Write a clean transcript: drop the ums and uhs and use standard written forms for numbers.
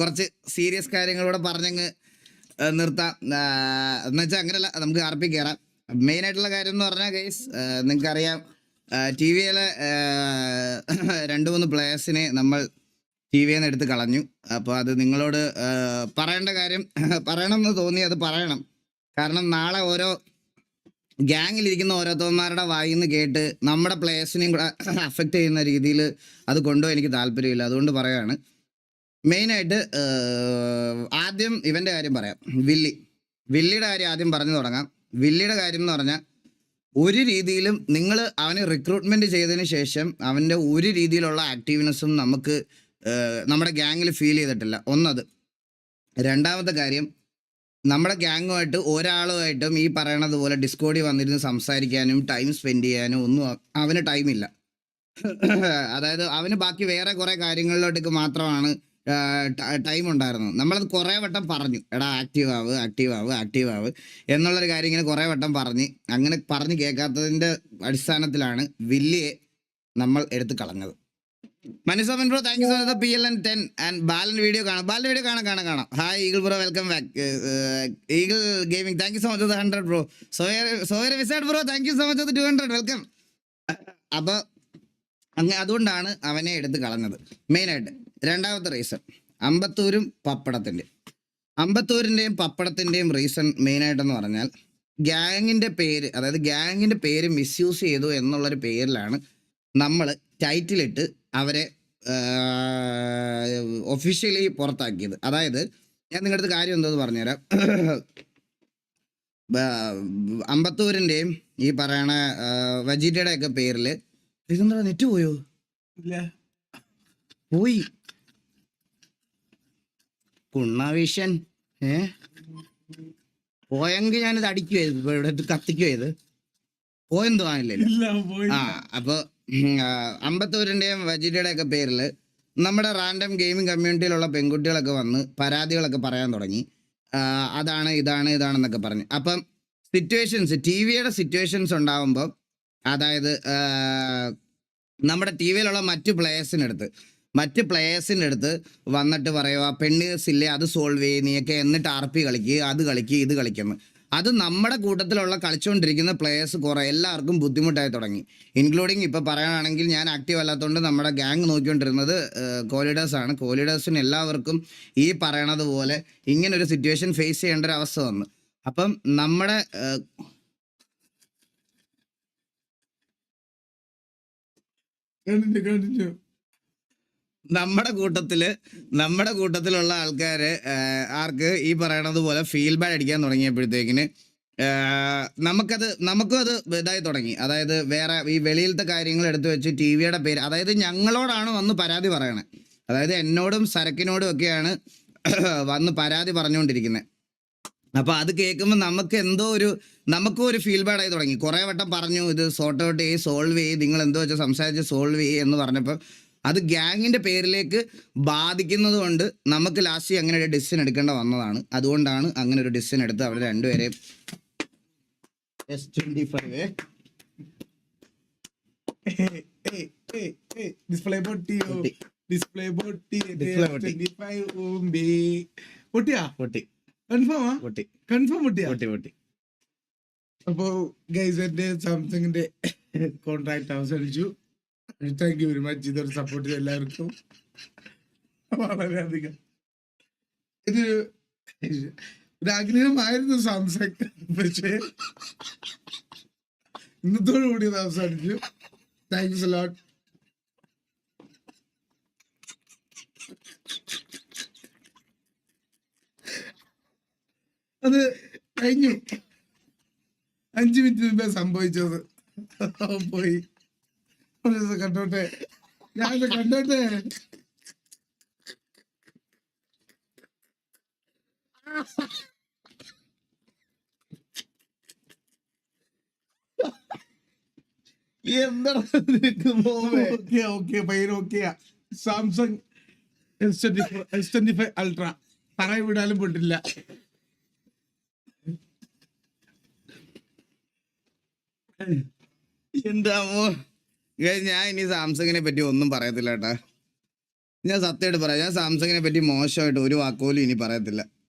കുറച്ച് സീരിയസ് കാര്യങ്ങളൂടെ പറഞ്ഞങ്ങ് നിർത്താം. എന്നുവെച്ചാൽ അങ്ങനെയല്ല, നമുക്ക് ആർപ്പി കയറാം. മെയിനായിട്ടുള്ള കാര്യം എന്ന് പറഞ്ഞാൽ ഗൈസ്, നിങ്ങൾക്കറിയാം ടി വിയിലെ 2-3 പ്ലേയേഴ്സിനെ നമ്മൾ ടി വിയിൽ നിന്ന് എടുത്ത് കളഞ്ഞു. അപ്പോൾ അത് നിങ്ങളോട് പറയേണ്ട കാര്യം പറയണം എന്ന് തോന്നി, അത് പറയണം. കാരണം നാളെ ഓരോ ഗ്യാങ്ങിലിരിക്കുന്ന ഓരോരുത്തന്മാരുടെ വായിൽ നിന്ന് കേട്ട് നമ്മുടെ പ്ലേയേഴ്സിനെയും കൂടെ അഫക്റ്റ് ചെയ്യുന്ന രീതിയിൽ അത് കൊണ്ടുപോകാൻ എനിക്ക് താല്പര്യമില്ല. അതുകൊണ്ട് പറയുകയാണ്. മെയിനായിട്ട് ആദ്യം ഇവൻ്റെ കാര്യം പറയാം. വില്ലിയുടെ കാര്യം ആദ്യം പറഞ്ഞു തുടങ്ങാം. വില്ലിയുടെ കാര്യം എന്ന് പറഞ്ഞാൽ, ഒരു രീതിയിലും നിങ്ങൾ അവനെ റിക്രൂട്ട്മെൻറ്റ് ചെയ്തതിന് ശേഷം അവൻ്റെ ഒരു രീതിയിലുള്ള ആക്റ്റീവ്നെസ്സും നമുക്ക് നമ്മുടെ ഗ്യാങ്ങിൽ ഫീൽ ചെയ്തിട്ടില്ല. ഒന്നത്. രണ്ടാമത്തെ കാര്യം, നമ്മുടെ ഗ്യാങ്ങുമായിട്ട് ഒരാളുമായിട്ടും ഈ പറയണത് പോലെ ഡിസ്കോഡിൽ വന്നിരുന്ന് സംസാരിക്കാനും ടൈം സ്പെൻഡ് ചെയ്യാനും ഒന്നും അവന് ടൈമില്ല. അതായത് അവന് ബാക്കി വേറെ കുറേ കാര്യങ്ങളിലോട്ടേക്ക് മാത്രമാണ് ടൈം ഉണ്ടായിരുന്നത്. നമ്മളത് കുറേ വട്ടം പറഞ്ഞു, എടാ ആക്റ്റീവ് ആവ് എന്നുള്ളൊരു കാര്യം ഇങ്ങനെ കുറേ വട്ടം അങ്ങനെ പറഞ്ഞ് കേൾക്കാത്തതിൻ്റെ അടിസ്ഥാനത്തിലാണ് വില്ലിയെ നമ്മൾ എടുത്ത് കളഞ്ഞത്. Manu Soman bro, thank you so much. PLN10 and Balan video കാണാം. Hi eagle bro, welcome back. Eagle gaming, thank you so much 100 bro. Sawyer wizard bro, thank you so much 200, welcome. അപ്പോൾ അതുകൊണ്ടാണ് അവനെ എടുത്ത് കളഞ്ഞത് മെയിനായിട്ട്. രണ്ടാമത്തെ റീസൺ അമ്പത്തൂരിൻ്റെയും പപ്പടത്തിൻ്റെയും റീസൺ മെയിനായിട്ടെന്ന് പറഞ്ഞാൽ, ഗ്യാങ്ങിൻ്റെ പേര് മിസ്യൂസ് ചെയ്തു എന്നുള്ളൊരു പേരിലാണ് നമ്മൾ ടൈറ്റിലിട്ട് അവരെ ഒഫീഷ്യലി പുറത്താക്കിയത്. അതായത് ഞാൻ നിങ്ങളുടെ അടുത്ത് കാര്യം എന്തോന്ന് പറഞ്ഞുതരാം. അമ്പത്തൂരിൻ്റെയും ഈ പറയണ വജീറ്റയുടെ ഒക്കെ പേരിൽ ഇതെന്താ നെറ്റ് പോയോ? ഇല്ല, പോയി കുണ്ണാവിഷൻ. പോയെങ്കിൽ ഞാനിത് അടിക്കുമായിരുന്നു, ഇവിടെ കത്തിക്കുമായത്. പോയെന്തോ ആണില്ലല്ലോ. അപ്പോൾ അമ്പത്തൂരിൻ്റെയും വജീറ്റയുടെ ഒക്കെ പേരിൽ നമ്മുടെ റാൻഡം ഗെയിമിംഗ് കമ്മ്യൂണിറ്റിയിലുള്ള പെൺകുട്ടികളൊക്കെ വന്ന് പരാതികളൊക്കെ പറയാൻ തുടങ്ങി. അതാണ് ഇതാണെന്നൊക്കെ പറഞ്ഞു. അപ്പം ടി വിയുടെ സിറ്റുവേഷൻസ് ഉണ്ടാകുമ്പോൾ, അതായത് നമ്മുടെ ടി വിയിലുള്ള മറ്റു പ്ലേയേഴ്സിൻ്റെ അടുത്ത് വന്നിട്ട് പറയുക, പെണ്ണേഴ്സില്ലേ അത് സോൾവ് ചെയ്യും നീയൊക്കെ, എന്നിട്ട് RP കളിക്കുക, അത് കളിക്കുക, ഇത് കളിക്കുന്നു. അത് നമ്മുടെ കൂട്ടത്തിലുള്ള കളിച്ചുകൊണ്ടിരിക്കുന്ന പ്ലേയേഴ്സ് എല്ലാവർക്കും ബുദ്ധിമുട്ടായി തുടങ്ങി. ഇൻക്ലൂഡിങ് ഇപ്പോൾ പറയാനാണെങ്കിൽ, ഞാൻ ആക്റ്റീവ് അല്ലാത്തതുകൊണ്ട് നമ്മുടെ ഗ്യാങ് നോക്കിക്കൊണ്ടിരുന്നത് കോലീഡേഴ്സാണ്. കോലീഡേഴ്സിന് എല്ലാവർക്കും ഈ പറയണത് പോലെ ഇങ്ങനൊരു സിറ്റുവേഷൻ ഫേസ് ചെയ്യേണ്ട ഒരു അവസ്ഥ വന്നു. അപ്പം നമ്മുടെ കൂട്ടത്തിലുള്ള ആൾക്കാര് ആർക്ക് ഈ പറയണത് പോലെ ഫീൽബാഡ് അടിക്കാൻ തുടങ്ങിയപ്പോഴത്തേക്കിന് നമുക്കും അത് ഇതായി തുടങ്ങി. അതായത് വേറെ ഈ വെളിയിലത്തെ കാര്യങ്ങൾ എടുത്തു വെച്ച് ടി വിയുടെ പേര്, അതായത് ഞങ്ങളോടാണ് വന്ന് പരാതി പറയണേ. അതായത് എന്നോടും സരക്കിനോടും ഒക്കെയാണ് വന്ന് പരാതി പറഞ്ഞുകൊണ്ടിരിക്കുന്നത്. അപ്പോൾ അത് കേൾക്കുമ്പോൾ നമുക്കും ഒരു ഫീൽബാഡായി തുടങ്ങി. കുറേ വട്ടം പറഞ്ഞു, ഇത് സോർട്ട് ഔട്ട് സോൾവ് ചെയ്ത് നിങ്ങൾ എന്തോ വെച്ചാൽ സംസാരിച്ച് സോൾവ് എന്ന് പറഞ്ഞപ്പോൾ അത് ഗ്യാങ്ങിൻ്റെ പേരിലേക്ക് ബാധിക്കുന്നത് കൊണ്ട് നമുക്ക് ലാസ്റ്റ് അങ്ങനെ ഒരു ഡിസിഷൻ എടുക്കേണ്ട വന്നതാണ്. അതുകൊണ്ടാണ് അങ്ങനെ ഒരു ഡിസിഷൻ എടുത്ത് അവർ രണ്ടുപേരെയും S25 ഡിസ്പ്ലേ പൊട്ടി. അപ്പോ ഗൈസ്, എന്റെ സാംസങ്ങിന്റെ കോൺട്രാക്ട് അവസാനിച്ചു. Thank you very much. ഇതൊരു സപ്പോർട്ട് ചെയ്ത എല്ലാവർക്കും വളരെയധികം. ഇത് ഒരു ആഗ്രഹമായിരുന്നു സാംസങ്, പക്ഷേ ഇന്നത്തോടു കൂടി അത് അവസാനിച്ചു. Thanks a lot. അത് കഴിഞ്ഞു. 5 മിനിറ്റ് മുമ്പേ സംഭവിച്ചത്. പോയി കണ്ടോട്ടെ, ഞാനത് കണ്ടോട്ടെ. സാംസങ് S25 അൾട്രാ പറയ വിടാലും പൊട്ടില്ല. എന്താമോ, ഞാൻ ഇനി സാംസങ്ങിനെ പറ്റി ഒന്നും പറയത്തില്ല കേട്ടാ. ഞാൻ സത്യമായിട്ട് പറയാം, ഞാൻ സാംസങ്ങിനെ പറ്റി മോശമായിട്ട് ഒരു വാക്കുപോലും ഇനി പറയത്തില്ല.